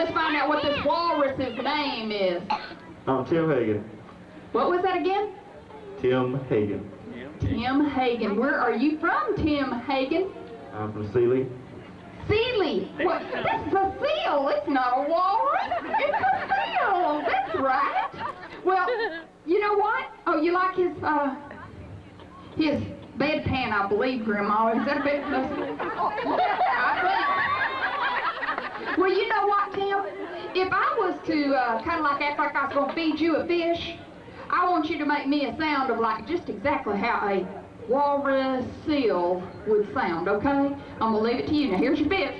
let's find out what this walrus's name is. I'm Tim Hagen. What was that again? Tim Hagen. Tim Hagen. Where are you from, Tim Hagen? I'm from Sealy. Sealy. What? This is a seal. It's not a walrus. It's a seal. That's right. Well, you know what? Oh, you like his bedpan, I believe, Grandma. Is that a bit? I think. Well, you know what, Tim? If I was to kind of like act like I was going to feed you a fish, I want you to make me a sound of like just exactly how a walrus seal would sound, okay? I'm going to leave it to you. Now, here's your fish.